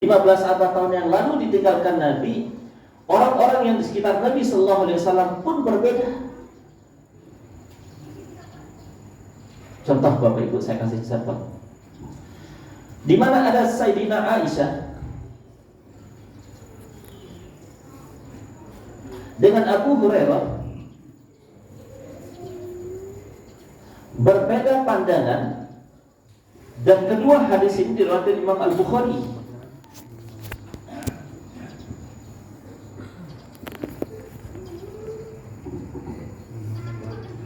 15 abad tahun yang lalu ditinggalkan Nabi, orang-orang yang di sekitar Nabi Sallallahu Alaihi Wasallam pun berbeda. Contoh Bapak Ibu, saya kasih contoh. Di mana ada Sayyidina Aisyah dengan Abu Hurairah berbeda pandangan, dan kedua hadis ini diriwayatkan Imam Al-Bukhari.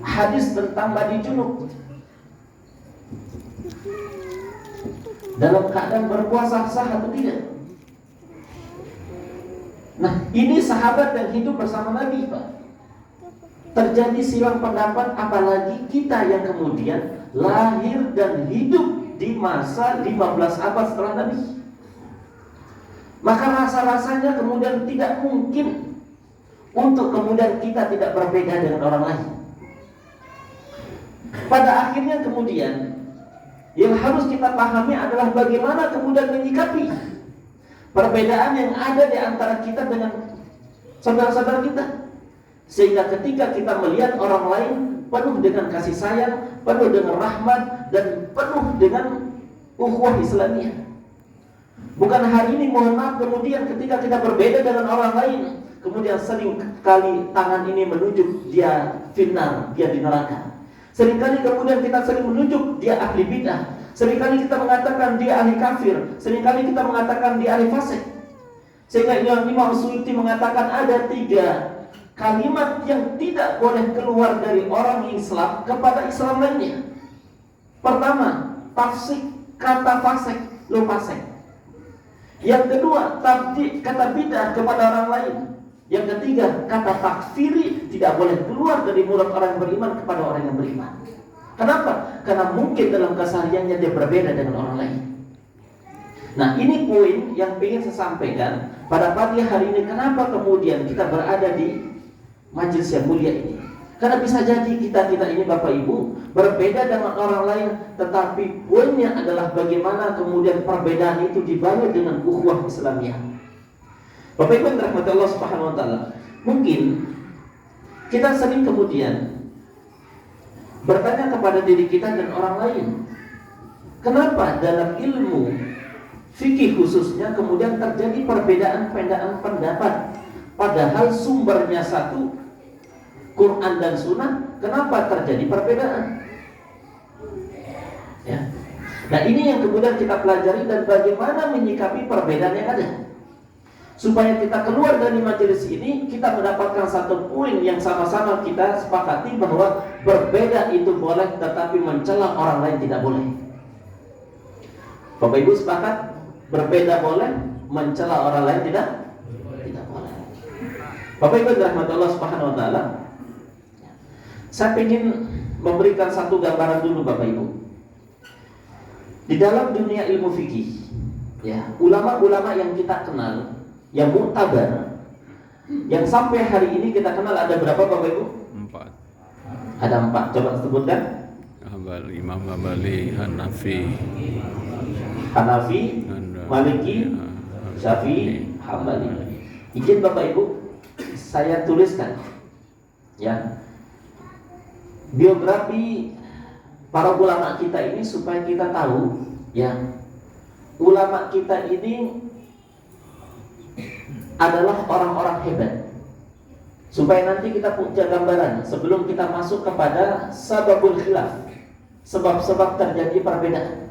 Hadis tentang mandi junub dalam keadaan berpuasa sah atau tidak. Nah, ini sahabat yang hidup bersama Nabi, Pak. Terjadi silang pendapat, apalagi kita yang kemudian lahir dan hidup di masa 15 abad setelah Nabi. Maka rasa-rasanya kemudian tidak mungkin untuk kemudian kita tidak berbeda dengan orang lain. Pada akhirnya kemudian yang harus kita pahami adalah bagaimana kemudian menyikapi perbedaan yang ada di antara kita dengan saudara-saudara kita. Sehingga ketika kita melihat orang lain penuh dengan kasih sayang, penuh dengan rahmat, dan penuh dengan ukhuwah Islamiyah. Bukan hari ini, mohon maaf, kemudian ketika kita berbeda dengan orang lain, kemudian sering kali tangan ini menunjuk dia finnar, dia di neraka. Seringkali kemudian kita sering menunjuk dia ahli bidah. Seringkali kita mengatakan dia ahli kafir. Seringkali kita mengatakan dia ahli fasik. Sehingga Imam Suyuti mengatakan ada 3 kalimat yang tidak boleh keluar dari orang Islam kepada Islam lainnya. Pertama, tafsik, kata fasik, lo fasik. Yang kedua, kata bidah kepada orang lain. Yang ketiga, kata takfiri tidak boleh keluar dari mulut orang yang beriman kepada orang yang beriman. Kenapa? Karena mungkin dalam kesehariannya dia berbeda dengan orang lain. Nah, ini poin yang ingin saya sampaikan pada pagi hari ini. Kenapa kemudian kita berada di majelis yang mulia ini? Karena bisa jadi kita ini Bapak Ibu berbeda dengan orang lain, tetapi poinnya adalah bagaimana kemudian perbedaan itu dibangun dengan ukhuwah Islamiyah. Bapak Ibu yang dirahmati Allah Subhanahu wa taala, mungkin kita sering kemudian bertanya kepada diri kita dan orang lain, kenapa dalam ilmu fikih khususnya kemudian terjadi perbedaan pendapat, padahal sumbernya satu, Quran dan Sunnah. Kenapa terjadi perbedaan? Ya. Nah, ini yang kemudian kita pelajari dan bagaimana menyikapi perbedaan yang ada, supaya kita keluar dari majelis ini kita mendapatkan satu poin yang sama-sama kita sepakati bahwa berbeda itu boleh, tetapi mencela orang lain tidak boleh. Bapak Ibu sepakat berbeda boleh, mencela orang lain tidak boleh. Bapak Ibu dirahmati Allah Subhanahu wa taala, saya ingin memberikan satu gambaran dulu Bapak Ibu. Di dalam dunia ilmu fikih, ya, ulama-ulama yang kita kenal, yang muktabar, yang sampai hari ini kita kenal ada berapa Bapak Ibu? 4. Ada 4, coba sebutkan. Imam Hambali, Hanafi, Maliki, Syafi'i, Hambali. Izin Bapak Ibu, saya tuliskan ya biografi para ulama kita ini supaya kita tahu ya, ulama kita ini adalah orang-orang hebat, supaya nanti kita punya gambaran sebelum kita masuk kepada sababul khilaf, sebab-sebab terjadi perbedaan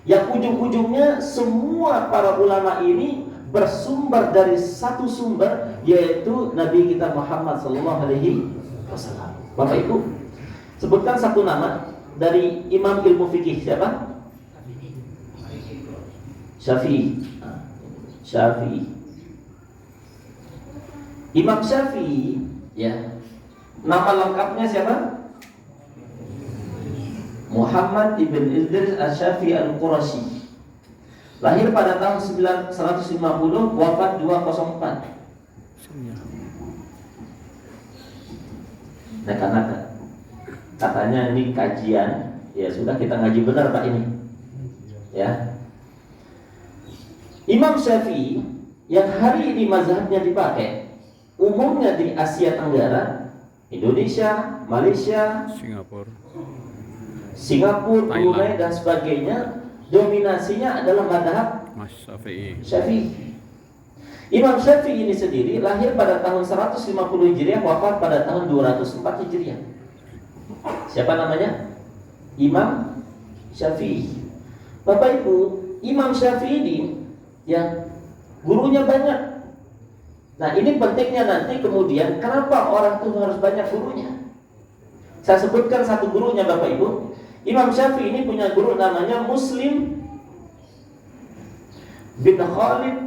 yang ujung-ujungnya semua para ulama ini bersumber dari satu sumber, yaitu Nabi kita Muhammad SAW. Bapak Ibu, sebutkan satu nama dari imam ilmu fikih. Siapa? Syafi'i. Imam Syafi'i, ya, nama lengkapnya siapa? Muhammad ibn Idris Asy-Syafi'i Al-Qurashi. Lahir pada tahun 150, wafat 204. Nah, karena katanya ini kajian, ya sudah kita ngaji benar Pak ini. Ya. Imam Syafi'i yang hari ini mazhabnya dipakai umumnya di Asia Tenggara, Indonesia, Malaysia, Singapura, Brunei dan sebagainya, dominasinya adalah mazhab Mas Syafi'i. Syafi'i. Imam Syafi'i ini sendiri lahir pada tahun 150 Hijriah, wafat pada tahun 204 Hijriah. Siapa namanya? Imam Syafi'i. Bapak Ibu, Imam Syafi'i ini ya gurunya banyak. Nah, ini pentingnya nanti kemudian kenapa orang itu harus banyak gurunya. Saya sebutkan satu gurunya Bapak Ibu. Imam Syafi'i ini punya guru namanya Muslim bin Khalid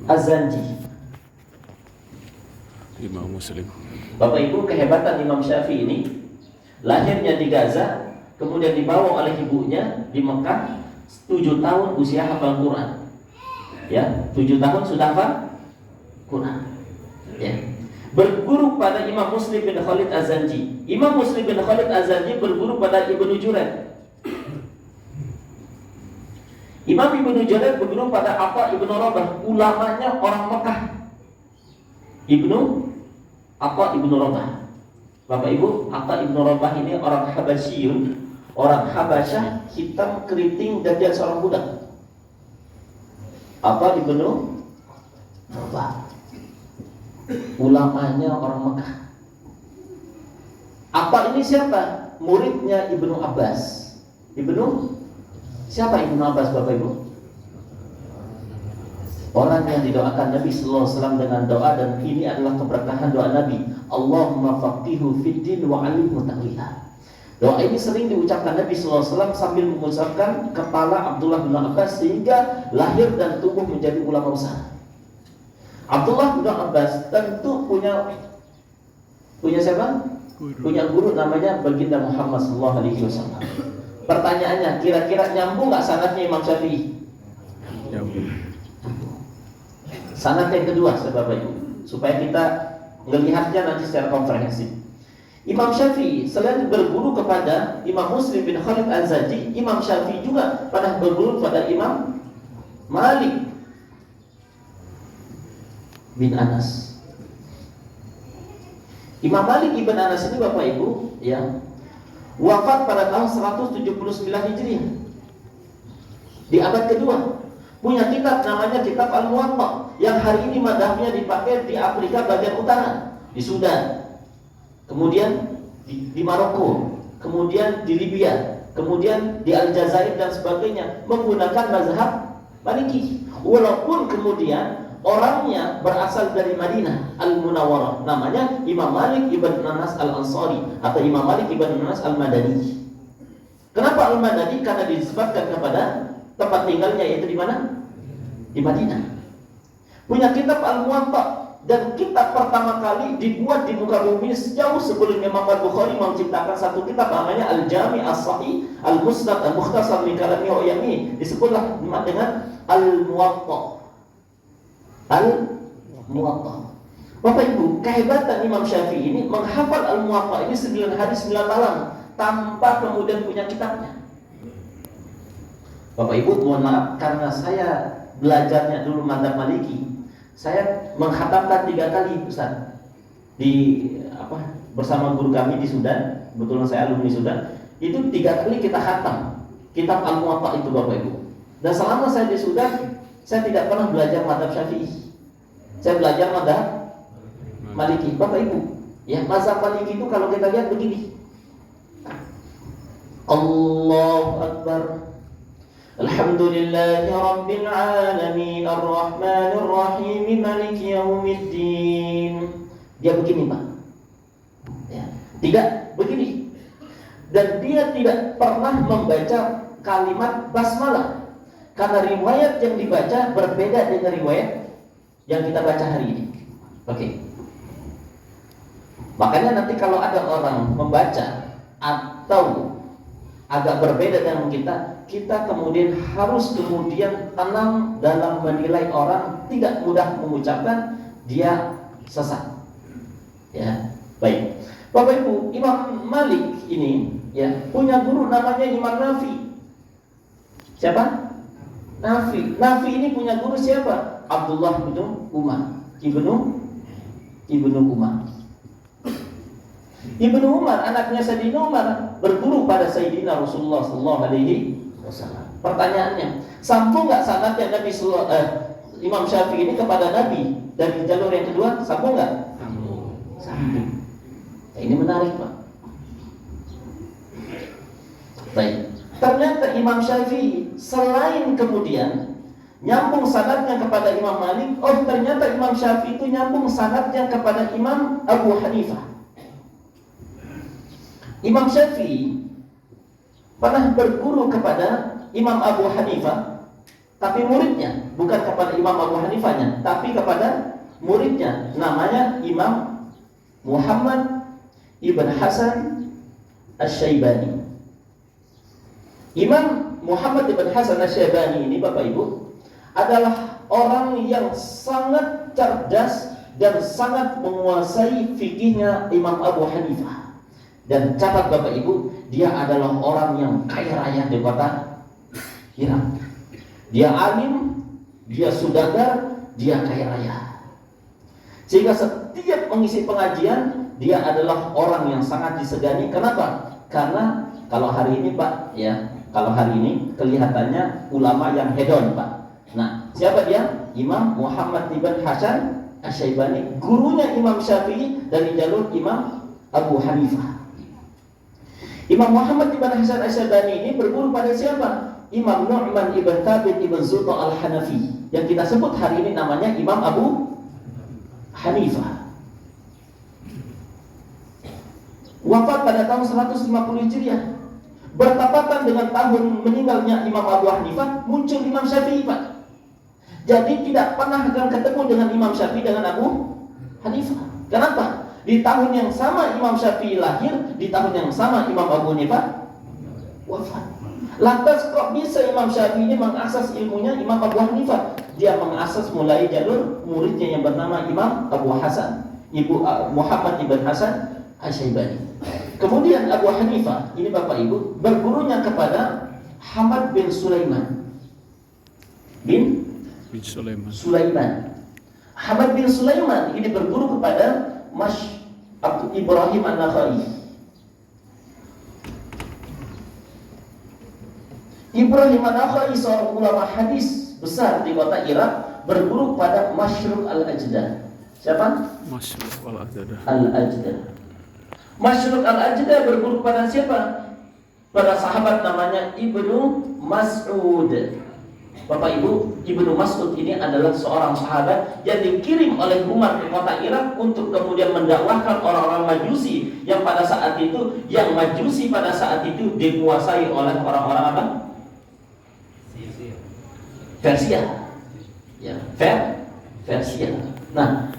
Az-Zanji. Imam Muslim. Bapak Ibu, kehebatan Imam Syafi'i ini lahirnya di Gaza, kemudian dibawa oleh ibunya di Mekah, 7 tahun usia hafal Quran. Ya, 7 tahun sudah hafal Quran. Ya. Berguru pada Imam Muslim bin Khalid Az-Zanji. Imam Muslim bin Khalid Az-Zanji berguru pada Ibnu Jurayd. Imam Ibnu Jurayd berguru pada Atha Ibnu Rabah, ulamanya orang Mekah. Atha Ibnu Rabah. Bapak Ibu, Atha Ibnu Rabah ini orang Habasyiyun, orang Habasyah, hitam, keriting, dan dia seorang budak. Atha Ibnu Rabah, ulamanya orang Mekah. Atha ini siapa? Muridnya Ibnu Abbas. Siapa Ibnu Abbas, Bapak Ibu? Orang yang didoakan Nabi sallallahu alaihi wasallam dengan doa, dan ini adalah keberkahan doa Nabi. Allahumma faqihu fid din wa 'allimhu ta'wila. Doa ini sering diucapkan Nabi sallallahu alaihi wasallam sambil mengucapkan kepala Abdullah bin Abbas sehingga lahir dan tumbuh menjadi ulama besar. Abdullah bin Abbas tentu punya siapa? Punya guru namanya Baginda Muhammad sallallahu alaihi wasallam. Pertanyaannya, kira-kira nyambung nggak sanadnya Imam Syafi'i? Nyambung. Sanad yang kedua, Bapak Ibu, supaya kita melihatnya nanti secara komprehensif. Imam Syafi'i selain berguru kepada Imam Muslim bin Khalid Az-Zanji, Imam Syafi'i juga pernah berguru pada Imam Malik bin Anas. Imam Malik bin Anas ini, Bapak Ibu, ya, wafat pada tahun 179 Hijriah di abad kedua. Punya kitab namanya Kitab Al-Muwatta, yang hari ini madhabnya dipakai di Afrika bagian utara, di Sudan, kemudian di Maroko, kemudian di Libya, kemudian di Aljazair dan sebagainya, menggunakan mazhab Maliki. Walaupun kemudian orangnya berasal dari Madinah Al-Munawwarah, namanya Imam Malik ibn Anas Al-Ansari atau Imam Malik ibn Anas Al-Madani. Kenapa Al-Madani? Karena disebutkan kepada tempat tinggalnya, yaitu di mana? Di Madinah. Punya kitab Al-Muwatta, dan kitab pertama kali dibuat di muka bumi sejauh sebelum Imam Al-Bukhari menciptakan satu kitab namanya Al-Jami' As-Sahih Al-Musnad Al-Mukhtasar min Kalami Uyami, disebutlah dengan Al-Muwatta. Al-Muwatta. Bapak Ibu, kehebatan Imam Syafi'i ini menghafal Al-Muwatta ini 9 hari 9 malam tanpa kemudian punya kitabnya. Bapak Ibu, mohon maaf, karena saya belajarnya dulu mazhab Maliki, saya menghatamkan 3 kali, Ustaz, bersama guru kami di Sudan. Kebetulan saya alumni Sudan. Itu 3 kali kita khatam kitab Al-Muwatta itu, Bapak Ibu. Dan selama saya di Sudan, saya tidak pernah belajar mazhab Syafi'i. Saya belajar mazhab Maliki. Bapak Ibu, ya, mazhab Maliki itu kalau kita lihat begini. Allahu Akbar. Alhamdulillahi Rabbil Alamin Ar-Rahmanir Rahim Maliki Yaumiddin. Dia begini, Pak, ya, tidak begini. Dan dia tidak pernah membaca kalimat basmalah, karena riwayat yang dibaca berbeda dengan riwayat yang kita baca hari ini. Oke. Makanya nanti kalau ada orang membaca atau agak berbeda dengan kita kemudian harus kemudian tenang dalam menilai orang, tidak mudah mengucapkan dia sesat. Ya, baik. Bapak Ibu, Imam Malik ini ya punya guru namanya Imam Nafi. Siapa? Nafi. Nafi ini punya guru siapa? Abdullah bin Umar. Ibnu Umar. Ibnu Umar, anaknya Sayyidina Umar, berguru pada Sayyidina Rasulullah sallallahu alaihi wasallam. Pertanyaannya, sambung nggak sanadnya Imam Syafi'i ini kepada Nabi dari jalur yang kedua? Sambung nggak? Sambung. Nah, ini menarik, Pak. Baik. Ternyata Imam Syafi'i selain kemudian nyambung sanadnya kepada Imam Malik, ternyata Imam Syafi'i itu nyambung sanadnya kepada Imam Abu Hanifah. Imam Syafi'i pernah berguru kepada Imam Abu Hanifah, tapi muridnya bukan kepada Imam Abu Hanifahnya, tapi kepada muridnya, namanya Imam Muhammad ibn Hasan Asy-Syaibani. Imam Muhammad ibn Hasan Asy-Syaibani ini, Bapak Ibu, adalah orang yang sangat cerdas dan sangat menguasai fikihnya Imam Abu Hanifah. Dan catat Bapak Ibu, dia adalah orang yang kaya raya di kota Irak. Dia alim, dia saudagar, dia kaya raya. Sehingga setiap mengisi pengajian, dia adalah orang yang sangat disegani. Kenapa? Karena kalau hari ini, Pak, ya, kalau hari ini kelihatannya ulama yang hedon, Pak. Nah, siapa dia? Imam Muhammad ibn Hasan Asy-Syaibani, gurunya Imam Syafi'i dari jalur Imam Abu Hanifah. Imam Muhammad ibn Hasan Asy-Syaibani ini berguru pada siapa? Imam Nu'man ibn Thabit ibn Zulta al-Hanafi, yang kita sebut hari ini namanya Imam Abu Hanifah. Wafat pada tahun 150 Hijriah. Bertepatan dengan tahun meninggalnya Imam Abu Hanifah, muncul Imam Syafi'i, Pak. Jadi tidak pernah akan ketemu dengan Imam Syafi'i dengan Abu Hanifah. Kenapa? Di tahun yang sama Imam Syafi'i lahir, di tahun yang sama Imam Abu Hanifah wafat. Lantas kok bisa Imam Syafi'i ini mengakses ilmunya Imam Abu Hanifah? Dia mengakses mulai jalur muridnya yang bernama Imam Abu Hasan, Muhammad ibn Hasan Asy-Syaibani. Kemudian Abu Hanifah, ini Bapak Ibu, bergurunya kepada Hamad bin Sulaiman. Bin Sulaiman. Hamad bin Sulaiman ini berguru kepada Ibrahim An-Nakhai. Ibrahim An-Nakhai seorang ulama hadis besar di kota Irak, berguru pada Masyruk Al-Ajdah. Siapa? Masyruk Al-Ajdah. Masyruk Al-Ajdah berguru pada siapa? Pada sahabat namanya Ibnu Mas'ud. Bapak Ibu, Ibnu Mas'ud ini adalah seorang sahabat yang dikirim oleh Umar ke kota Irak untuk kemudian mendakwahkan orang-orang Majusi yang pada saat itu, dikuasai oleh orang-orang apa? Persia. Ya, Persia. Nah,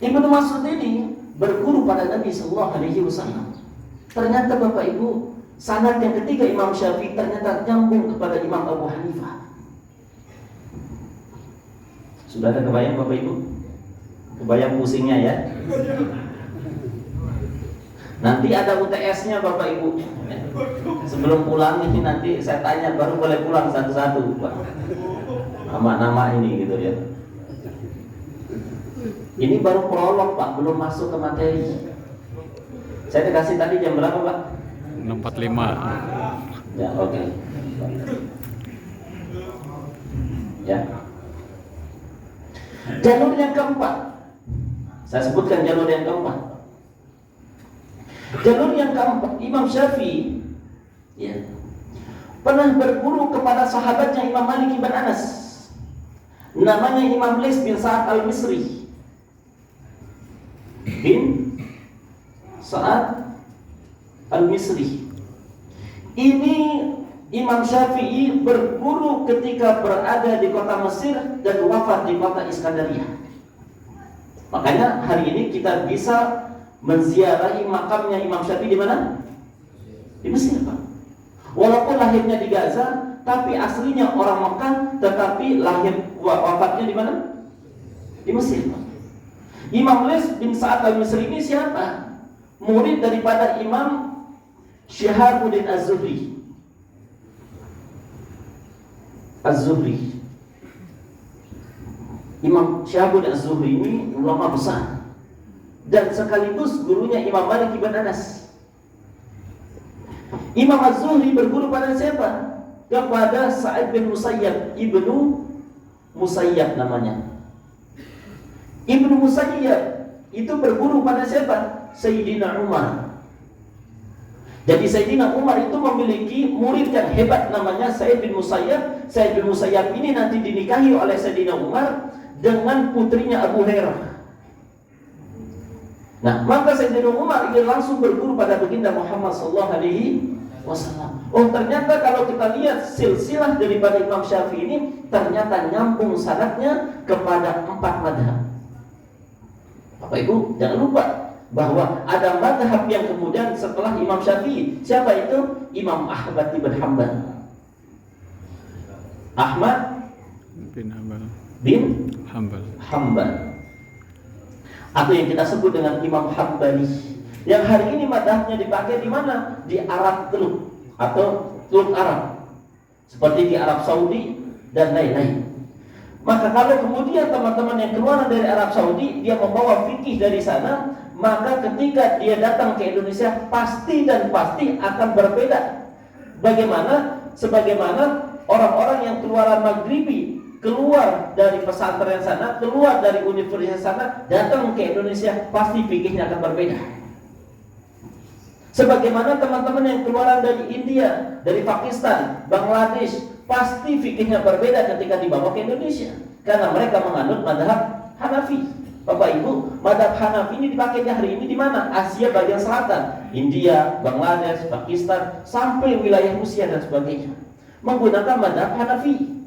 Ibnu Mas'ud ini berguru pada Nabi sallallahu alaihi wasallam. Ternyata Bapak Ibu, sanad yang ketiga Imam Syafi'i ternyata nyambung kepada Imam Abu Hanifah. Sudah ada kebayang Bapak Ibu? Kebayang pusingnya ya? Nanti ada UTS-nya Bapak Ibu. Sebelum pulang ini nanti saya tanya, baru boleh pulang satu-satu, Pak. Nama-nama ini gitu ya. Ini baru prolog, Pak, belum masuk ke materi. Saya dikasih tadi jam berapa, Pak? 6.45. Ya, oke. Ya. Jalur yang keempat, saya sebutkan jalur yang keempat. Jalur yang keempat, Imam Syafi'i ya, pernah berguru kepada sahabatnya Imam Malik ibn Anas, namanya Imam Lais bin Sa'ad al-Misri. Bin Sa'ad al-Misri. Ini Imam Syafi'i berguru ketika berada di kota Mesir dan wafat di kota Iskandaria. Makanya hari ini kita bisa menziarahi makamnya Imam Syafi'i di mana? Di Mesir, Pak. Walaupun lahirnya di Gaza, tapi aslinya orang Mekah, tetapi wafatnya di mana? Di Mesir, Pak. Imam Lais bin Sa'ad al-Misri ini siapa? Murid daripada Imam Syihabuddin Az-Zuhri. Az-Zuhri. Imam Syahabuddin Az-Zuhri ini ulama besar dan sekaligus gurunya Imam Malik ibn Anas. Imam Az-Zuhri berguru pada siapa? Kepada Sa'id bin Musayyab, Ibnu Musayyab namanya. Ibnu Musayyab itu berguru pada siapa? Sayyidina Umar. Jadi Sayyidina Umar itu memiliki murid yang hebat namanya Sa'id bin Musayyab. Sa'id bin Musayyab ini nanti dinikahi oleh Sayyidina Umar dengan putrinya Abu Hurairah. Nah, maka Sayyidina Umar ingin langsung berguru pada baginda Muhammad sallallahu alaihi wasallam. Oh, ternyata kalau kita lihat silsilah daripada Imam Syafi'i ini ternyata nyambung sanadnya kepada 4 madhab. Bapak Ibu, jangan lupa bahwa ada madhab yang kemudian setelah Imam Syafi'i. Siapa itu? Imam Ahmad bin Hanbal. Ahmad bin Hanbal. Atau yang kita sebut dengan Imam Hambali. Yang hari ini madhabnya dipakai di mana? Di Arab Teluk atau Teluk Arab, seperti di Arab Saudi dan lain-lain. Maka kalau kemudian teman-teman yang keluar dari Arab Saudi dia membawa fikih dari sana, maka ketika dia datang ke Indonesia pasti dan pasti akan berbeda. Sebagaimana orang-orang yang keluaran Maghribi keluar dari pesantren sana, keluar dari universitas sana, datang ke Indonesia pasti fikihnya akan berbeda. Sebagaimana teman-teman yang keluaran dari India, dari Pakistan, Bangladesh, pasti fikihnya berbeda ketika dibawa ke Indonesia, karena mereka menganut madhab Hanafi. Bapak Ibu, madhab Hanafi ini dipakai di hari ini di mana? Asia bagian selatan, India, Bangladesh, Pakistan, sampai wilayah Rusia dan sebagainya, menggunakan madhab Hanafi.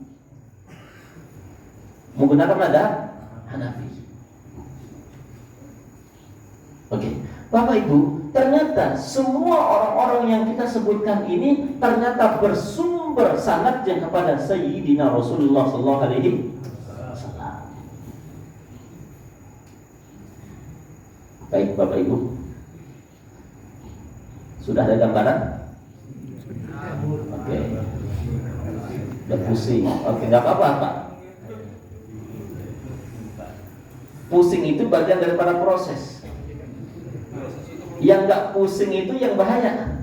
Oke. Bapak Ibu, ternyata semua orang-orang yang kita sebutkan ini ternyata bersumber sanadnya kepada Sayyidina Rasulullah sallallahu alaihi wasallam. Baik Bapak Ibu, sudah ada gambaran? Oke. Udah pusing. Oke, enggak apa-apa, Pak. Pusing itu bagian daripada proses. Yang nggak pusing itu yang bahaya.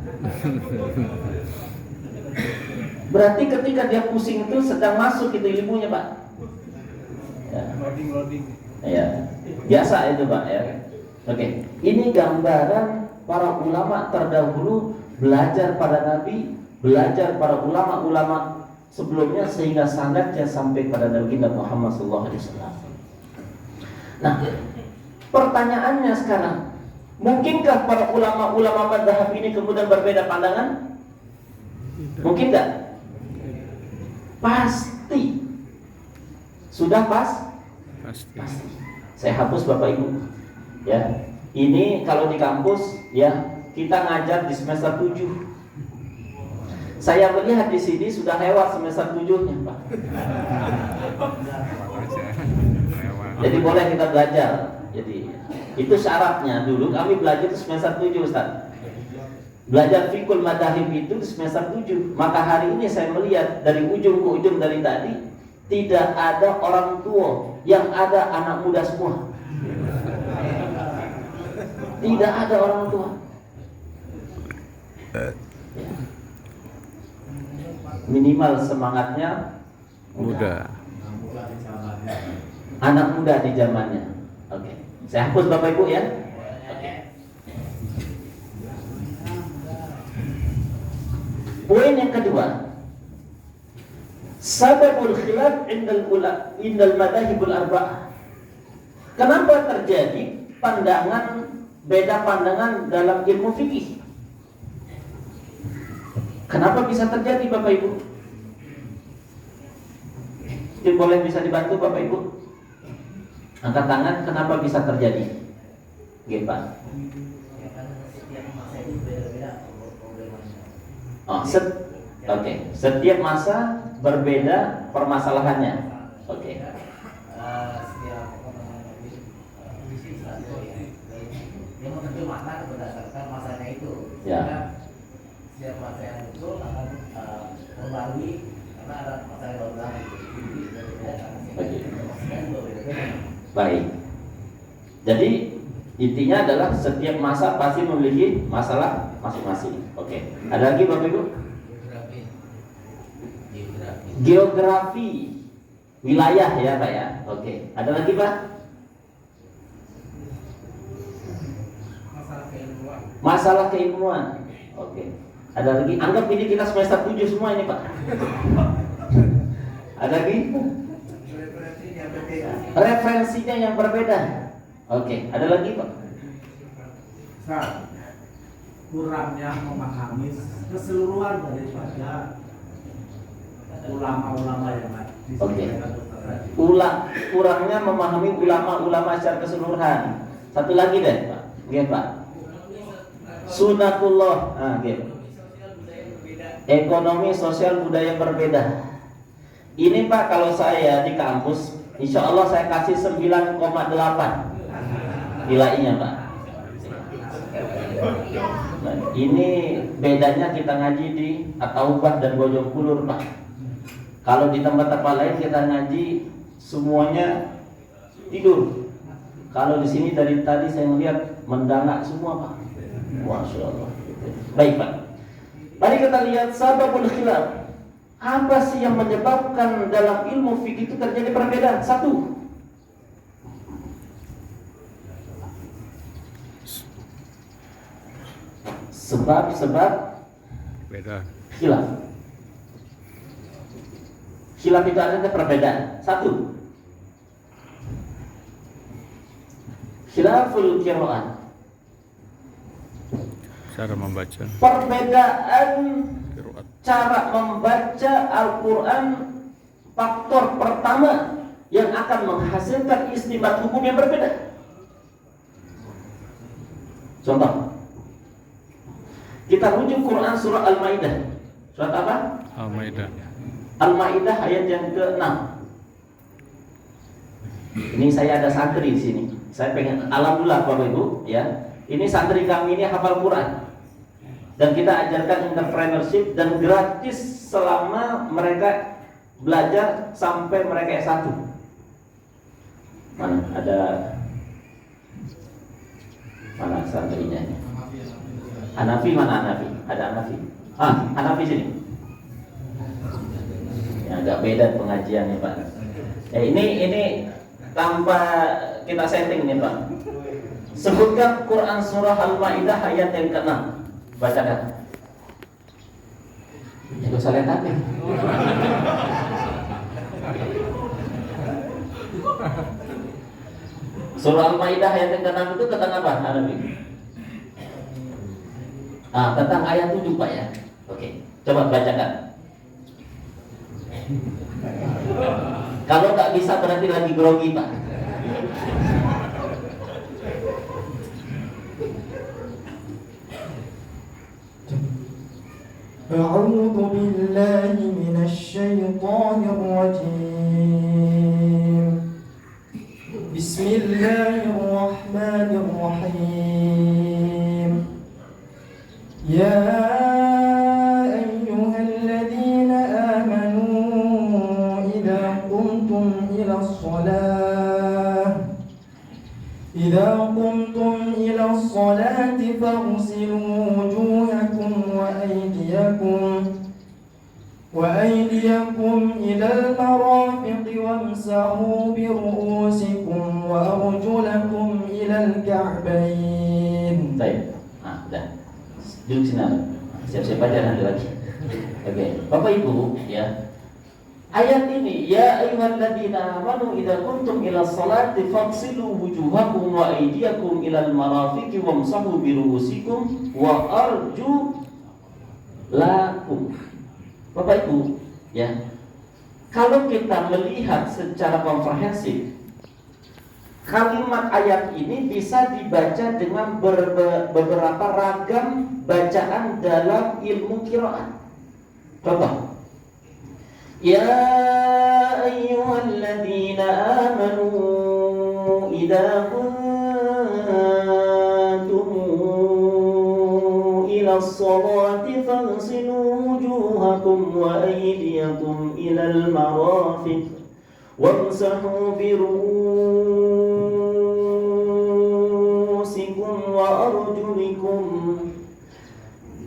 Berarti ketika dia pusing itu sedang masuk itu ilmunya, Pak. Ya. Ya. Biasa itu, Pak, ya. Oke. Ini gambaran para ulama terdahulu belajar pada Nabi, belajar para ulama-ulama sebelumnya sehingga sanadnya sampai pada Nabi Muhammad sallallahu alaihi wasallam. Nah, pertanyaannya sekarang, mungkinkah para ulama-ulama mazhab ini kemudian berbeda pandangan? Mungkin enggak? Pasti. Sudah pasti. Saya hapus Bapak Ibu. Ya. Ini kalau di kampus ya, kita ngajar di semester 7. Saya melihat di sini sudah lewat semester 7-nya, Pak. Jadi boleh kita belajar. Jadi itu syaratnya. Dulu kami belajar di semester 7, Ustaz. Belajar fikul madahib itu di semester 7. Maka hari ini saya melihat dari ujung ke ujung dari tadi tidak ada orang tua, yang ada anak muda semua. Tidak ada orang tua. Minimal semangatnya muda. Anak muda di zamannya. Oke. Saya hapus Bapak Ibu ya. Oke. Poin yang kedua, sababul khilaf indal madahibul arba'ah. Kenapa terjadi beda pandangan dalam ilmu fikih? Kenapa bisa terjadi Bapak Ibu? Mungkin boleh bisa dibantu Bapak Ibu? Angkat tangan, kenapa bisa terjadi? Oke, Pak. Oke. Setiap masa berbeda permasalahannya. Oke. Dia menerjemahkan berdasarkan masanya itu. Ya. Setiap masa yang betul akan membarui Baik. Jadi intinya adalah setiap masa pasti memiliki masalah masing-masing. Oke. Ada lagi Bapak Ibu? Geografi wilayah ya Pak ya. Oke. Ada lagi Pak? Masalah keilmuan. Oke. Ada lagi? Anggap ini kita semester 7 semua ini Pak. Ada lagi? Referensinya yang berbeda. Oke. Ada lagi Pak? Kurangnya memahami keseluruhan daripada ulama-ulama yang ada. Oke. Kurangnya memahami ulama-ulama secara keseluruhan. Satu lagi deh Pak. Oke Pak. Sunatullah. Oke. Ekonomi sosial budaya berbeda. Ini Pak kalau saya di kampus, insya Allah saya kasih 9,8 nilainya Pak. Nah, ini bedanya kita ngaji di At-Taubah dan Bojongkulur Pak. Kalau di tempat-tempat lain kita ngaji semuanya tidur. Kalau di sini dari tadi saya melihat mendangak semua Pak. Masya Allah. Baik Pak. Mari kita lihat sababul khilaf. Apa sih yang menyebabkan dalam ilmu fikih itu terjadi perbedaan? Satu, sebab-sebab Beda. khilaf. Khilaf itu artinya perbedaan. Satu, khilaful qiraat. Cara membaca. Perbedaan Qiraat. cara membaca Al-Quran. Faktor pertama yang akan menghasilkan istinbat hukum yang berbeda. Contoh, kita rujuk Quran surah Al-Maidah. Surat apa? Al-Maidah. Al-Maidah ayat yang ke-6. Ini saya ada santri di sini. Saya pengen, alhamdulillah Bapak Ibu ya. Ini santri kami ini hafal Quran. Dan kita ajarkan entrepreneurship dan gratis selama mereka belajar sampai mereka S1. Mana ada mana santrinya? Hanafi mana Hanafi? Ada Hanafi. Hanafi sini. Ya, agak beda pengajiannya Pak. Ini tanpa kita setting nih Pak. Sebutkan Quran surah Al-Maidah ayat yang ke-6. Bacakan. Ya gak usah lihat apa. Surah Al-Maidah ayat yang ke-6 itu tentang apa? Arabi. Tentang ayat 7 Pak ya. Oke, coba bacakan. Kalau nggak bisa berarti lagi grogi Pak. أعوذ بالله من الشيطان الرجيم بسم الله الرحمن الرحيم يا أيها الذين آمنوا إذا قمتم إلى الصلاة فاغسلوا وجوهكم وأيديكم إلى المرافق وامسحوا برؤوسكم وأرجلكم إلى الكعبين. Baik, udah. Duduk sini. Siap-siap baca nanti lagi. Oke, Bapak Ibu ya. Ayat ini ya ayyuhalladzina amanu idza qumtum ila sholati faghsilu wujuhakum wa aydiyakum ilal marafiqi wamsahu bi ru'usikum wa arjulakum. Bapak Ibu, ya. Kalau kita melihat secara komprehensif, kalimat ayat ini bisa dibaca dengan beberapa ragam bacaan dalam ilmu qiraat. Contoh, ya ayyuhalladzina amanu idza qumtum ila sholati faghsilu wujuhakum wa aydiyakum إلى المرافق وامسحوا برؤوسكم وأرجلكم.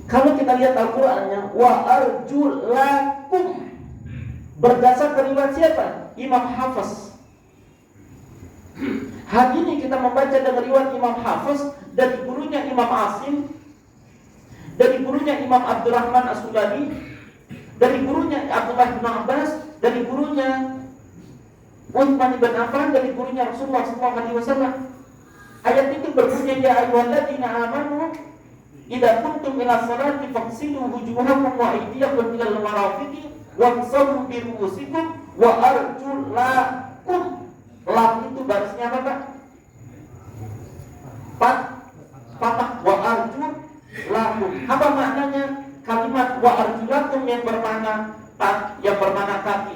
Kalau kita lihat Al-Qur'annya, wa arjulakum berdasarkan riwayat siapa? Imam Hafiz. Hari ini kita membaca dengan riwayat Imam Hafiz dari gurunya Imam Asim, dari gurunya Imam Abdurrahman As-Sulami, dari gurunya Abdullah bin Abbas, dari gurunya Utsman bin Affan, dari gurunya Rasulullah SAW. Ayat itu berbunyi, ya ayyuhalladzina amanu idza kuntum ila sholati faghsilu wujuhakum wa aydiyakum ila al-marafiqi wamsahu bi ru'usikum wa arjulakum. Lam itu barisnya apa, Pak? Patah. Wa arjulakum. Apa maknanya? Kalimat wa arjulakum yang bermakna kaki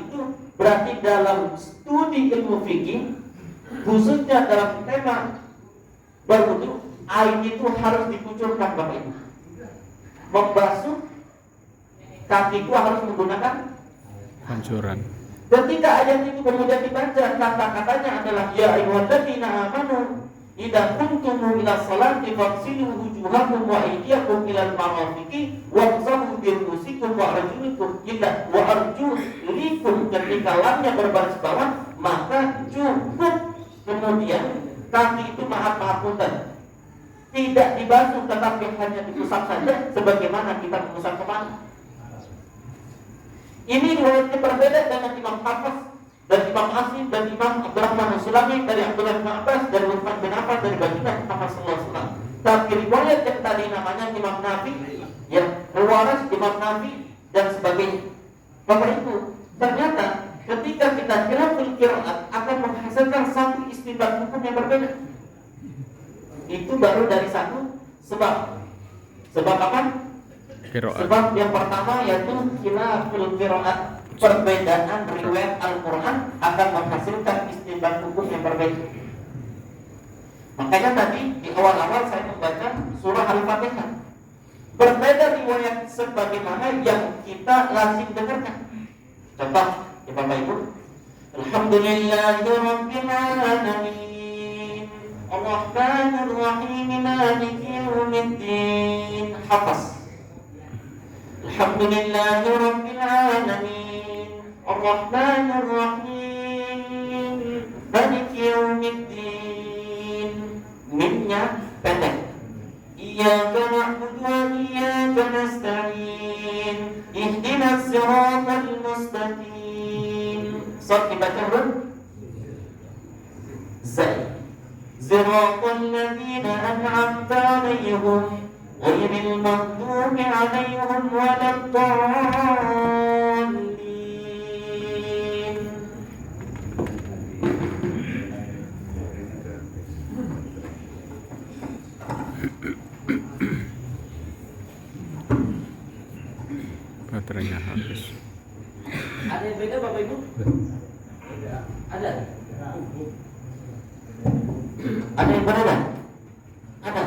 itu berarti dalam studi ilmu fikih, khususnya dalam tema berwudu, air itu harus dikucurkan, Bapak Ibu. Membasuh kaki itu harus menggunakan Pancuran. Ketika ayat itu kemudian dibaca, kata-katanya adalah ya ayyuhalladzina amanu idza kuntum ila sholati faghsilu wujuhakum wa aydiyakum ila al-marafiqi wamsahu bi ru'usikum wa arjulikum illa wa arjulikum. Ketika lamnya berbaris bawah maka cukup. Kemudian kaki itu maaf punten, tidak dibasuh tetapi hanya diusap saja sebagaimana kita mengusap kepala. Ini riwayatnya berbeda dengan Imam Hafiz dan Imam Asim dan Imam Abdurrahman As-Sulami, dari Abdullah bin Abbas, dari Utsman bin Affan, dari baginda Muhammad SAW. Tapi riwayat yang tadi namanya Imam Nafi, ya, Al-Waras, Imam Nafi dan sebagainya. Bapak Ibu, ternyata ketika kita khilaful qiraat akan menghasilkan satu istinbat hukum yang berbeda. Itu baru dari satu sebab. Sebab apa? Qiraat. Sebab yang pertama yaitu khilaful qiraat, perbedaan riwayat Al-Quran akan menghasilkan istinbat hukum yang berbeda. Makanya tadi di awal-awal saya membaca surah Al-Fatihah, berbeda riwayat sebagaimana yang kita lazim dengarkan. Contoh, ya Bapak Ibu, Alhamdulillahirabbil alamin Ar-Rahmanir Rahim Maliki Yaumiddin. Hafaz. Alhamdulillahirabbil alamin Ar-Rahmanir Rahim Maliki Yaumiddin. Mimnya pendek. Iyyaka na'budu wa iyyaka nasta'in ihdinas siratal mustaqim. Sot dibaca urut Zai. Siratal ladzina an'amta 'alaihim ghairil maghdubi 'alaihim waladdallin. Baterainya habis. Ada yang beda Bapak Ibu? Ada? Ada yang berbeda? Ada.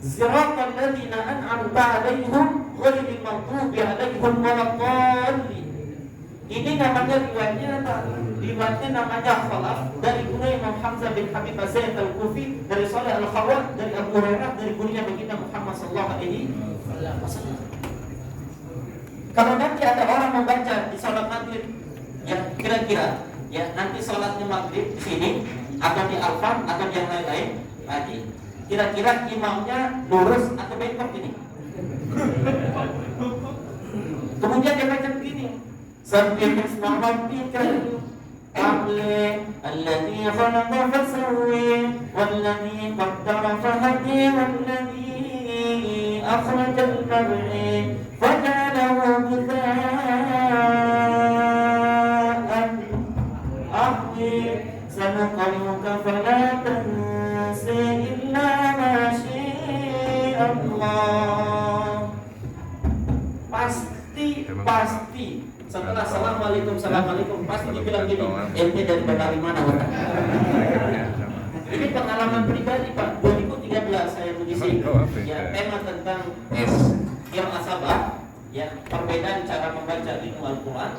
Siratal ladzina an'amta 'alaihim ghairil maghdubi 'alaihim waladdallin. Ini namanya riwayatnya namanya Khalaf dari guru Imam Hamzah bin Habib Az-Zaid Al-Kufi, dari Salih Al-Khawwat, dari Abu Hurairah, dari gurunya baginda Muhammad sallallahu alaihi wasallam. Kalau nanti ada orang membaca di salat maghrib, ya kira-kira, ya nanti salatnya maghrib di sini atau di Al-Fat atau yang lain-lain lagi, kira-kira imamnya lurus atau bengkok ini. Kemudian dia baca begini, Sabbih isma rabbikal a'la alladzi khalaqa fasawwa walladzi qaddara fahada walladzi akhrajal mar'a faja'alahu ghutha'an ahwi sanuqri'uka fala tansa illa ma syaa Allah. Pasti setelah assalamualaikum pasti dibilang gini, ente dari Betawi mana? Ini pengalaman pribadi Pak. 2013 saya mengisi ya tema tentang qiraat sabah ya perbedaan cara membaca ilmu Al-Quran,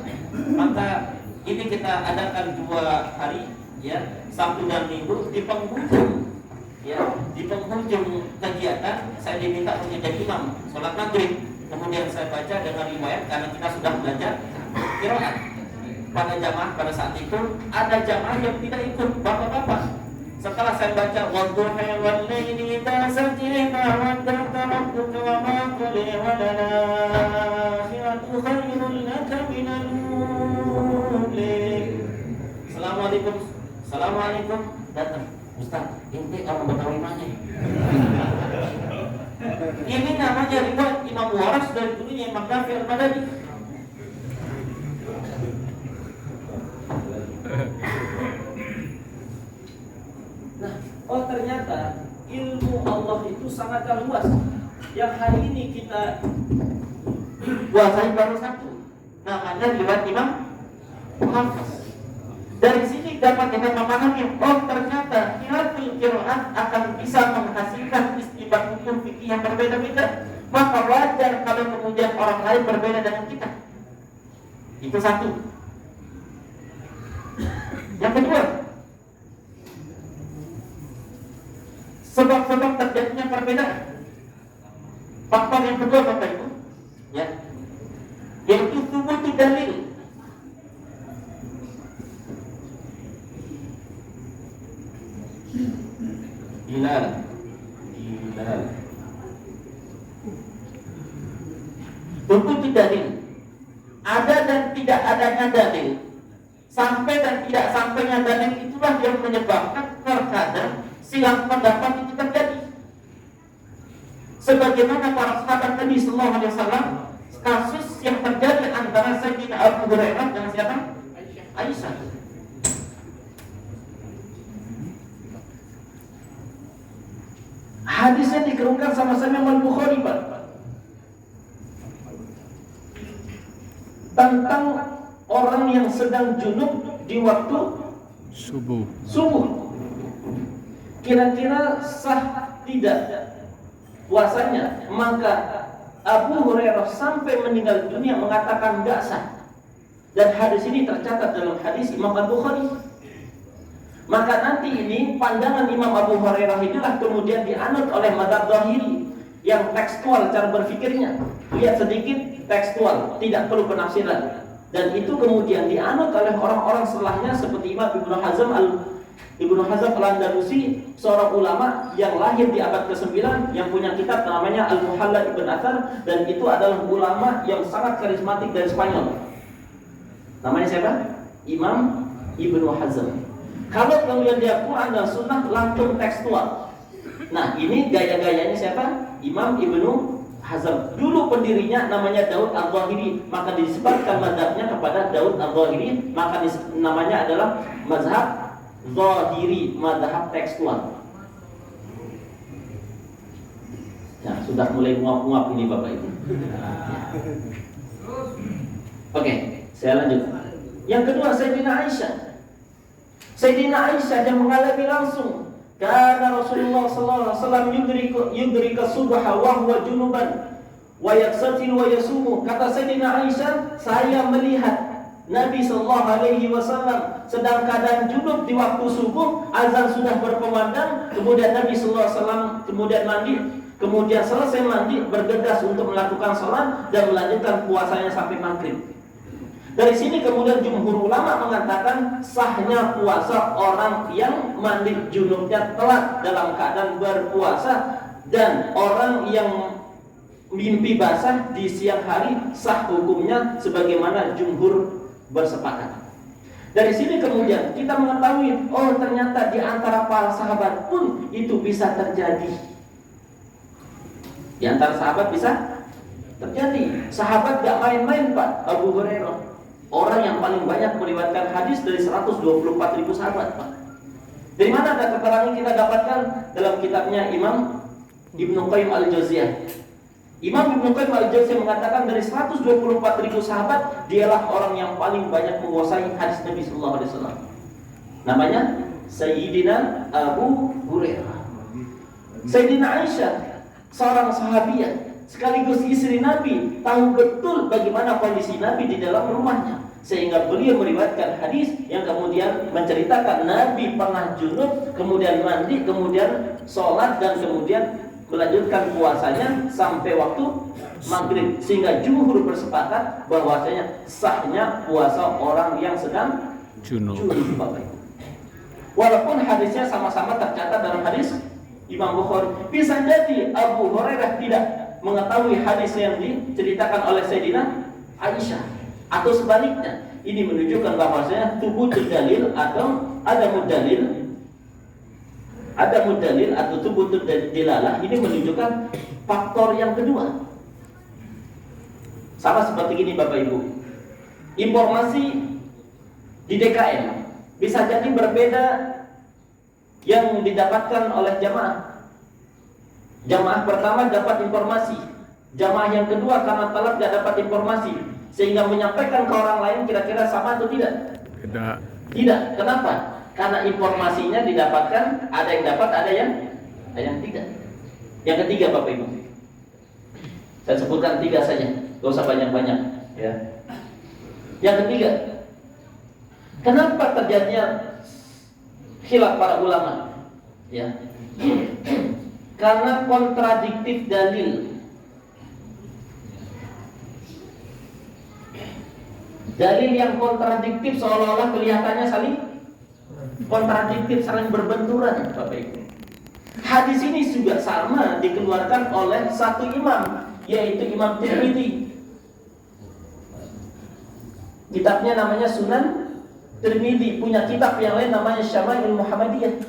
maka ini kita adakan 2 hari, ya, Sabtu dan Minggu. Di penghujung, ya, di penghujung kegiatan saya diminta untuk jadi imam sholat maghrib. Kemudian saya baca dengan riwayat karena kita sudah belajar qiraat pada jamaah. Pada saat itu ada jamaah yang tidak ikut, bapak-bapak. Setelah saya baca wadduha wal laili idza sajada waddaka rabbuka wa ma qala wa lana akhiratu khairun laka minal ula. Assalamualaikum. Assalamualaikum. Datang Ustaz, ini orang Betawi mana? Ini namanya riwayat Imam Waras dari dulunya Imam Nafi Al-Madani. Nah, oh ternyata ilmu Allah itu sangatlah luas. Yang hari ini kita kuasai baru satu, namanya riwayat Imam Hafiz. Dari sini dapat kita memahami, oh ternyata qiraat akan bisa menghasilkan istibat hukum fikih yang berbeda-beda. Maka wajar kalau kemudian orang lain berbeda dengan kita. Itu satu. Yang kedua, sebab-sebab terjadinya perbedaan. Faktor yang kedua Bapak Ibu, ya, yaitu thubutu dalil. Hilal. Thubutu dalil. Ada dan tidak adanya dalil, sampai dan tidak sampainya dalil, itulah yang menyebabkan terkadang silang pendapat itu terjadi. Sebagaimana para sahabat Nabi Sallallahu Alaihi Wasallam, kasus yang terjadi antara Sayyidina Abu Hurairah dengan siapa? Aisyah. Hadisnya dikerukan sama-sama Imam Bukhari, Pak, tentang orang yang sedang junub di waktu subuh. Kira-kira sah tidak puasanya? Maka Abu Hurairah sampai meninggal dunia mengatakan enggak sah. Dan hadis ini tercatat dalam hadis Imam Al-Bukhari. Maka nanti ini pandangan Imam Abu Hurairah inilah kemudian dianut oleh mazhab Zahiri yang tekstual cara berfikirnya. Lihat sedikit tekstual, tidak perlu penafsiran. Dan itu kemudian dianut oleh orang-orang setelahnya seperti Imam Ibnu Hazm Al-Andalusi, seorang ulama yang lahir di abad ke-9 yang punya kitab namanya Al-Muhalla Ibn Athar, dan itu adalah ulama yang sangat karismatik dari Spanyol. Namanya siapa? Imam Ibnu Hazm. Kalau kemudian dia Quran dan Sunnah langsung tekstual. Nah, ini gaya-gayanya siapa? Imam Ibnu Hazm. Dulu pendirinya namanya Daud Al-Zahiri, maka disebutkan mazhabnya kepada Daud Al-Zahiri, maka namanya adalah mazhab Zahiri, mazhab tekstual. Nah, sudah mulai nguap-nguap ini Bapak Ibu. Oke, saya lanjut. Yang kedua, Sayyidina Aisyah. Sayyidina Aisyah yang mengalami langsung, karena Rasulullah sallallahu alaihi wasallam yudrika subha wa huwa junuban wa yaksatil wa yasumu. Kata Sayyidina Aisyah, saya melihat Nabi sallallahu alaihi wasallam sedang keadaan junub di waktu subuh, azan sudah berkumandang, kemudian Nabi sallallahu alaihi wasallam kemudian mandi, kemudian selesai mandi bergegas untuk melakukan salat dan melanjutkan puasanya sampai maghrib. Dari sini kemudian jumhur ulama mengatakan sahnya puasa orang yang mandi junubnya telat dalam keadaan berpuasa, dan orang yang mimpi basah di siang hari sah hukumnya sebagaimana jumhur bersepakat. Dari sini kemudian kita mengetahui, oh ternyata di antara para sahabat pun itu bisa terjadi. Di antara sahabat bisa terjadi. Sahabat gak main-main Pak. Abu Hurairah, orang yang paling banyak meriwayatkan hadis dari 124.000 sahabat Pak. Dari mana ada keterangan yang kita dapatkan? Dalam kitabnya Imam Ibnu Qayyim Al-Jauziyah. Imam Ibnu Qayyim Al-Jauziyah mengatakan dari 124.000 sahabat, dialah orang yang paling banyak menguasai hadis Nabi sallallahu alaihi wasallam. Namanya Sayyidina Abu Hurairah. Sayyidina Aisyah, seorang sahabiah, sekaligus istri Nabi, tahu betul bagaimana kondisi Nabi di dalam rumahnya, sehingga beliau meriwayatkan hadis yang kemudian menceritakan Nabi pernah junub, kemudian mandi, kemudian sholat, dan kemudian melanjutkan puasanya sampai waktu maghrib, sehingga jumhur bersepakat bahwasanya sahnya puasa orang yang sedang Junub. Bapak Ibu. Walaupun hadisnya sama-sama tercatat dalam hadis Imam Bukhari, bisa jadi Abu Hurairah tidak mengetahui hadis yang diceritakan oleh Sayyidina Aisyah, atau sebaliknya. Ini menunjukkan bahwasanya tubutul dalil atau ada mudalil atau tubutul dilalah ini menunjukkan faktor yang kedua. Sama seperti ini Bapak Ibu, informasi di DKM bisa jadi berbeda yang didapatkan oleh jamaah. Jamaah pertama dapat informasi, jamaah yang kedua karena telat tidak dapat informasi, sehingga menyampaikan ke orang lain kira-kira sama atau tidak? Tidak. Kenapa? Karena informasinya didapatkan, ada yang dapat, ada yang tidak. Yang ketiga Bapak Ibu, saya sebutkan 3 saja, gak usah banyak-banyak ya. Yang ketiga, kenapa terjadinya khilaf para ulama? Ya, karena kontradiktif dalil. Dalil yang kontradiktif seolah-olah kelihatannya saling kontradiktif, saling berbenturan, Bapak Ibu. Hadis ini juga sama dikeluarkan oleh satu imam, yaitu Imam Tirmidzi. Kitabnya namanya Sunan Tirmidzi, punya kitab yang lain namanya Syama'il Muhammadiyah.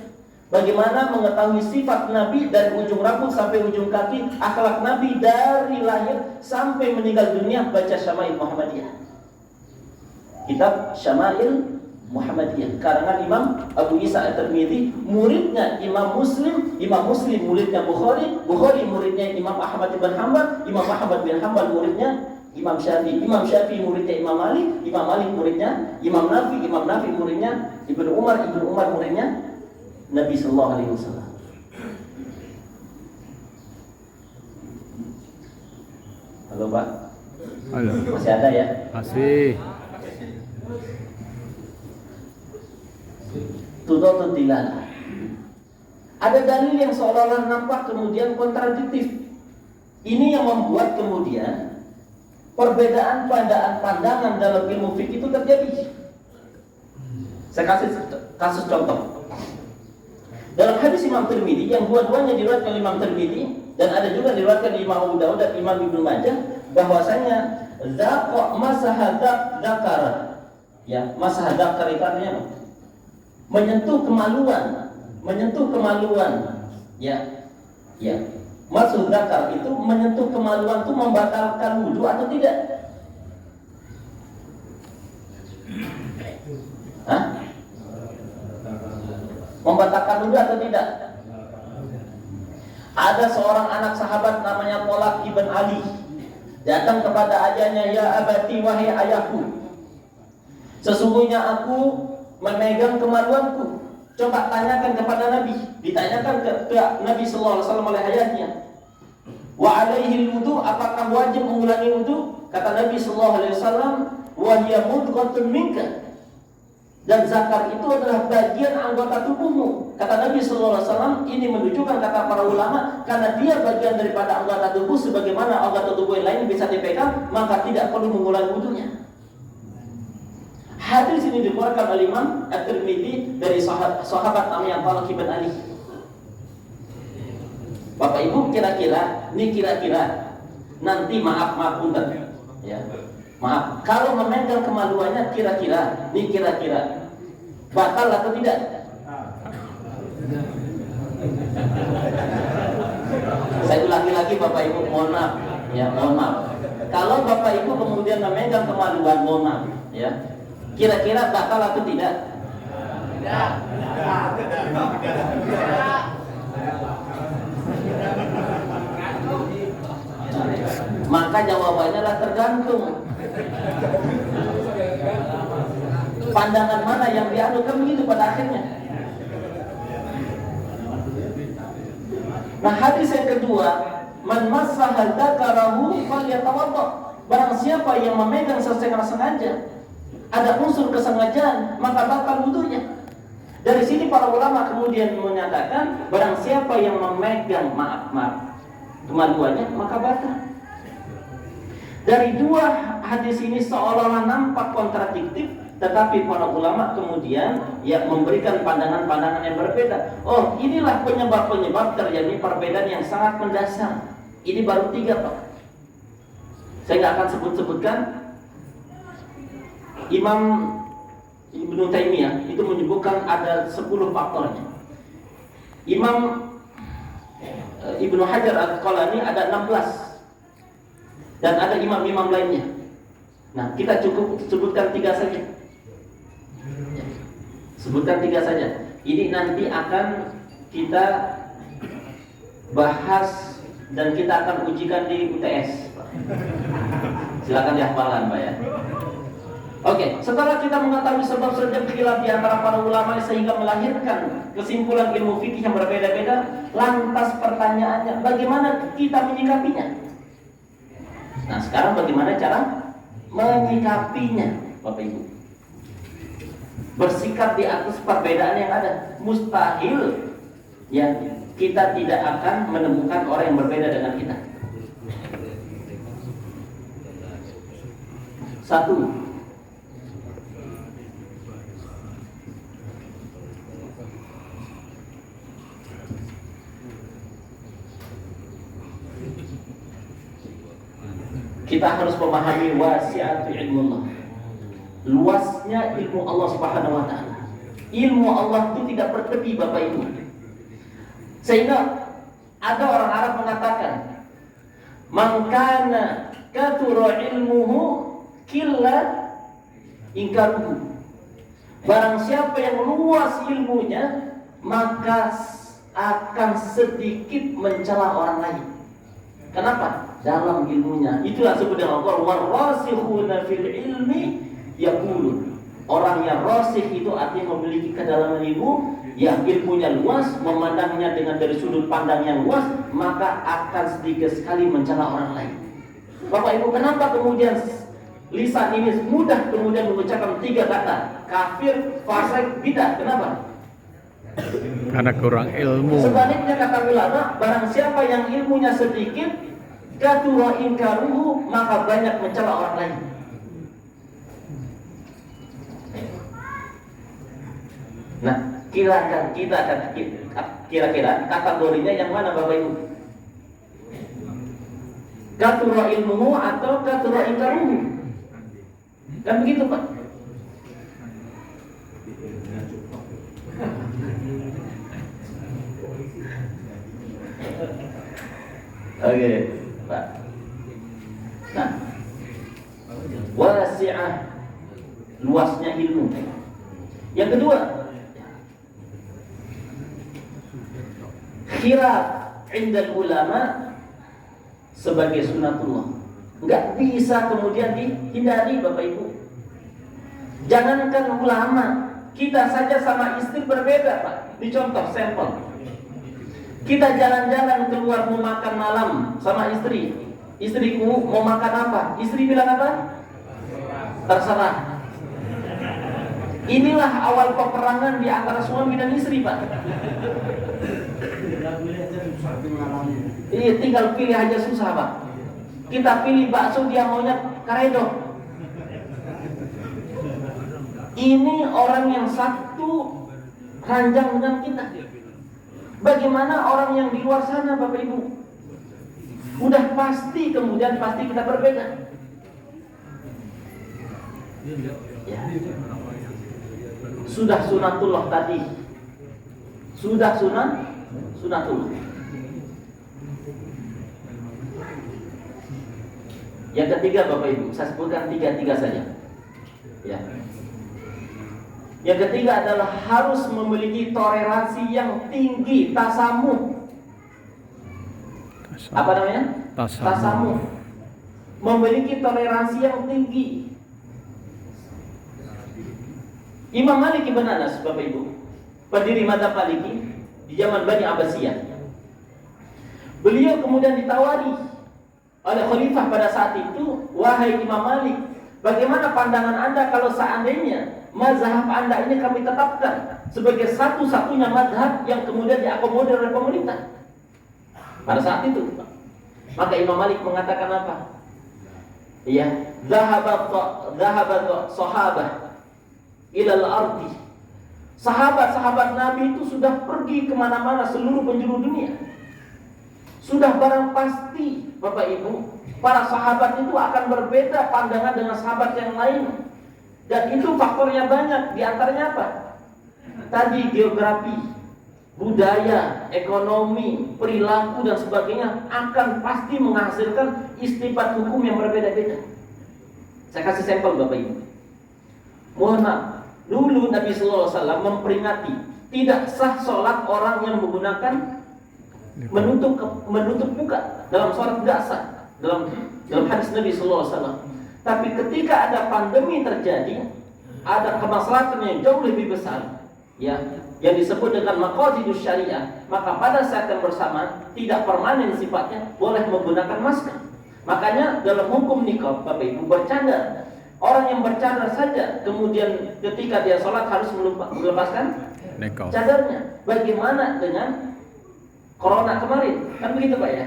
Bagaimana mengetahui sifat Nabi dari ujung rambut sampai ujung kaki, akhlak Nabi dari lahir sampai meninggal dunia, baca Syama'il Muhammadiyah. Kitab Syama'il Muhammadiyah karangan Imam Abu Isa At-Tirmidzi, muridnya Imam Muslim muridnya Bukhari muridnya Imam Ahmad bin Hanbal, Imam Ahmad bin Hanbal muridnya Imam Syafi'i muridnya Imam Malik muridnya Imam Nafi muridnya Ibnu Umar muridnya Nabi sallallahu alaihi wasallam. Halo Pak. Halo. Masih ada ya? Masih. Tudutul dilalah. Ada dalil yang seolah-olah nampak kemudian kontradiktif. Ini yang membuat kemudian perbedaan pandangan dalam ilmu fikih itu terjadi. Saya kasih kasus contoh. Dalam hadis Imam Tirmidzi yang dua-duanya diriwayatkan Imam Tirmidzi dan ada juga diriwayatkan Imam Abu Dawud dan Imam Ibnu Majah, bahwasanya zaqa masahadak dakar. Ya, masahadak itu artinya apa? Menyentuh kemaluan. Ya. Maksud zakar itu menyentuh kemaluan itu membatalkan wudu atau tidak? Hah? Membatalkan wudu atau tidak? Ada seorang anak sahabat namanya Tolak ibn Ali datang kepada ayahnya, ya abati, wahai ayahku, sesungguhnya aku memegang kemaluanku. Coba tanyakan kepada Nabi. Ditanyakan ke Nabi sallallahu alaihi wasallam oleh ayahnya. Wa alaihi wudu, apakah wajib mengulangi wudu? Kata Nabi sallallahu alaihi wasallam, wa hiya mudghatun minka. Dan zakar itu adalah bagian anggota tubuhmu. Kata Nabi sallallahu alaihi wasallam, ini menunjukkan kata para ulama, karena dia bagian daripada anggota tubuh sebagaimana anggota tubuh yang lain bisa dipegang, maka tidak perlu mengulangi wudunya. Hadis ini dikeluarkan oleh Imam At-Tirmidzi dari sahabat namanya Tolak ibn Ali. Bapak Ibu, kira-kira nanti maaf punten ya. Maaf, kalau memegang kemaluannya kira-kira batal atau tidak? Saya ulangi lagi Bapak Ibu, mohon maaf. Kalau Bapak Ibu kemudian memegang kemaluan, mohon maaf ya. Kira-kira batal atau tidak? Tidak. Maka jawabannya adalah tergantung. Pandangan mana yang dianut, kan begitu pada akhirnya. Nah, hadis yang kedua man massaha dzakarahu falyatawadda. Barang siapa yang memegang secara sengaja, ada unsur kesengajaan, maka batal wudunya. Dari sini para ulama kemudian menyatakan barang siapa yang memegang kemaluannya maka batal. Dari dua hadis ini seolah-olah nampak kontradiktif, tetapi para ulama kemudian memberikan pandangan-pandangan yang berbeda. Oh, inilah penyebab-penyebab terjadi perbedaan yang sangat mendasar. Ini baru 3, Pak. Saya nggak akan sebut-sebutkan. Imam Ibnu Taimiyah itu menyebutkan ada 10 faktornya. Imam Ibnu Hajar Al-Asqalani ada 16. Dan ada imam-imam lainnya. Nah, kita cukup sebutkan 3 saja. Sebutkan 3 saja. Ini nanti akan kita bahas dan kita akan ujikan di UTS. Silakan dihafalkan, Pak ya. Oke, setelah kita mengetahui sebab-sebab khilaf di antara para ulama sehingga melahirkan kesimpulan ilmu fikih yang berbeda-beda, lantas pertanyaannya, bagaimana kita menyikapinya? Nah, sekarang bagaimana cara menyikapinya, Bapak Ibu? Bersikap di atas perbedaan yang ada. Mustahil ya kita tidak akan menemukan orang yang berbeda dengan kita. 1. Kita harus memahami wasi'atu ilmullah. Luasnya ilmu Allah Subhanahu wa taala. Ilmu Allah itu tidak bertepi, Bapak Ibu. Sehingga ada orang Arab mengatakan, "Man kana kathura ilmuhu qilla inkaruhu." Barang siapa yang luas ilmunya, maka akan sedikit mencela orang lain. Kenapa? Dalam ilmunya. Itulah sebut dengan Allah warasikhuna fil ilmi yaqulun. Orang yang rasih itu artinya memiliki kedalaman ilmu, yang ilmunya luas, memandangnya dengan dari sudut pandang yang luas, maka akan sedikit sekali mencela orang lain. Bapak Ibu, kenapa kemudian lisan ini mudah kemudian mengucapkan 3 kata? Kafir, fasik, bidah. Kenapa? Karena kurang ilmu. Sebaliknya kata ulama, barang siapa yang ilmunya sedikit, kathura inkaruhu, maka banyak mencela orang lain. Nah, kira-kira kategorinya yang mana, Bapak Ibu? Kathura ilmuhu atau kathura inkaruhu? Kan begitu, Pak? Oke, Pak. Nah, wasi'ah, luasnya ilmu. Yang kedua, khilaf indal ulama sebagai sunatullah. Enggak bisa kemudian dihindari, Bapak Ibu. Jangankan ulama, kita saja sama istri berbeda, Pak. Ini contoh sampel. Kita jalan-jalan keluar mau makan malam sama istri. Istriku mau makan apa? Istri bilang apa? Terserah. Inilah awal peperangan di antara suami dan istri, Pak. Iya, tinggal pilih aja susah, Pak. Kita pilih bakso, dia maunya karedok. Ini orang yang satu ranjang dengan kita. Bagaimana orang yang di luar sana, Bapak Ibu? Udah pasti kemudian pasti kita berbeda. Ya. Sudah sunatullah tadi. Sudah sunatullah. Yang ketiga, Bapak Ibu, saya sebutkan 3 saja. Ya. Yang ketiga adalah harus memiliki toleransi yang tinggi, tasamuh. Apa namanya? Tasamuh. Memiliki toleransi yang tinggi. Imam Malik ibn Anas, Bapak Ibu, pendiri mazhab Maliki di zaman Bani Abbasiyah. Beliau kemudian ditawari oleh khalifah pada saat itu, wahai Imam Malik, bagaimana pandangan Anda kalau seandainya mazhab Anda ini kami tetapkan sebagai satu-satunya mazhab yang kemudian diakomodir oleh pemerintah? Pada saat itu, maka Imam Malik mengatakan apa? Ya, zahabat sahabah ilal ardi. Sahabat-sahabat Nabi itu sudah pergi kemana-mana seluruh penjuru dunia. Sudah barang pasti, Bapak Ibu, para sahabat itu akan berbeda pandangan dengan sahabat yang lain. Dan itu faktornya banyak. Di antaranya apa? Tadi geografi, budaya, ekonomi, perilaku dan sebagainya akan pasti menghasilkan istinbat hukum yang berbeda-beda. Saya kasih sampel Bapak Ibu. Mohon maaf, dulu Nabi sallallahu alaihi wasallam memperingati tidak sah sholat orang yang menggunakan menutup muka. Dalam sholat tidak sah. Dalam hadis Nabi sallallahu alaihi wasallam. Tapi ketika ada pandemi terjadi, ada kemaslahatan yang jauh lebih besar, ya, yang disebut dengan maqasidus syariah, maka pada saat yang bersamaan tidak permanen sifatnya, boleh menggunakan masker. Makanya dalam hukum niqab, Bapak Ibu, bercadar, orang yang bercadar saja kemudian ketika dia sholat harus melepaskan cadarnya. Bagaimana dengan corona kemarin? Kan begitu Pak ya.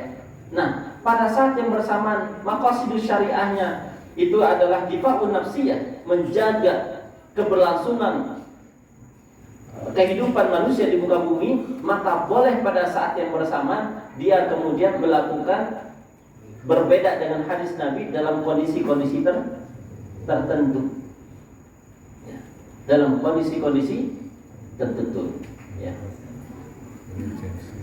Nah, pada saat yang bersamaan maqasidus syariahnya itu adalah difa'un nafsiyah, menjaga keberlangsungan kehidupan manusia di muka bumi, maka boleh pada saat yang bersamaan dia kemudian melakukan berbeda dengan hadis Nabi dalam kondisi-kondisi tertentu, ya, dalam kondisi-kondisi tertentu, ya.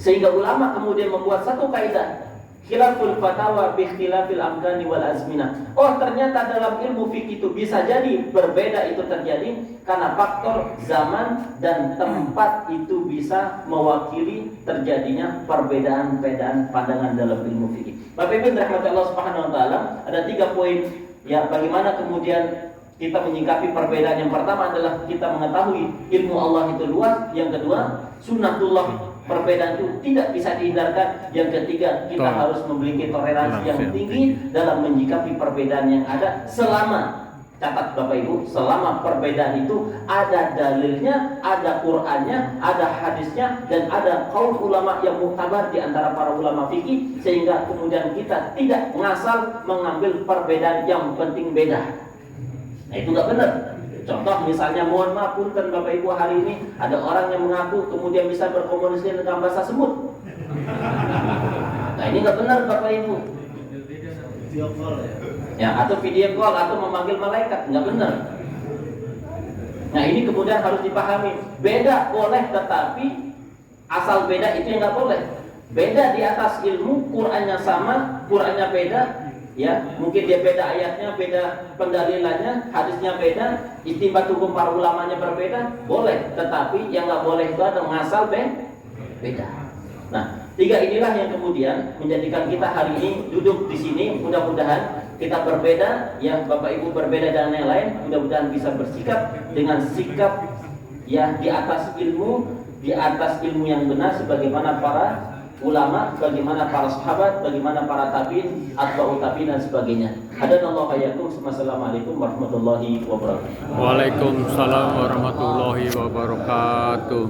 Sehingga ulama kemudian membuat satu kaidah, khilaful fatawa bi ikhtilafil amkani wal azminah. Oh, ternyata dalam ilmu fikih itu bisa jadi berbeda itu terjadi karena faktor zaman dan tempat itu bisa mewakili terjadinya perbedaan-perbedaan pandangan dalam ilmu fikih. Bapak Ibu rahmati Allah Subhanahu wa taala, ada 3 poin ya bagaimana kemudian kita menyikapi perbedaan. Yang pertama adalah kita mengetahui ilmu Allah itu luas. Yang kedua, sunnatullah, perbedaan itu tidak bisa dihindarkan. Yang ketiga, kita harus memiliki toleransi yang tinggi dalam menyikapi perbedaan yang ada selama, catat Bapak Ibu, selama perbedaan itu ada dalilnya, ada Qur'annya, ada hadisnya, dan ada kaul ulama yang muktabar di antara para ulama fikih, sehingga kemudian kita tidak ngasal mengambil perbedaan yang penting beda. Nah, itu nggak benar. Contoh misalnya, mohon maaf punten Bapak Ibu, hari ini ada orang yang mengaku kemudian bisa berkomunikasi dengan bahasa semut. Nah, ini nggak benar Bapak Ibu. Video call Ya, atau video call atau memanggil malaikat, nggak benar. Nah, ini kemudian harus dipahami. Beda boleh, tetapi asal beda itu yang nggak boleh. Beda di atas ilmu, Qur'annya sama, Qur'annya beda, ya, mungkin dia beda ayatnya, beda pendalilannya, hadisnya beda, istinbat hukum para ulamanya berbeda, boleh. Tetapi yang nggak boleh itu ada ngasal beda. Nah, 3 inilah yang kemudian menjadikan kita hari ini duduk di sini. Mudah-mudahan kita berbeda, ya Bapak Ibu berbeda dengan yang lain. Mudah-mudahan bisa bersikap dengan sikap ya di atas ilmu yang benar, sebagaimana para ulama, bagaimana para sahabat, bagaimana para tabi'in, atba'ut tabi'in dan sebagainya. Hadanallahu hayyakum. Wassalamualaikum warahmatullahi wabarakatuh. Waalaikumsalam warahmatullahi wabarakatuh.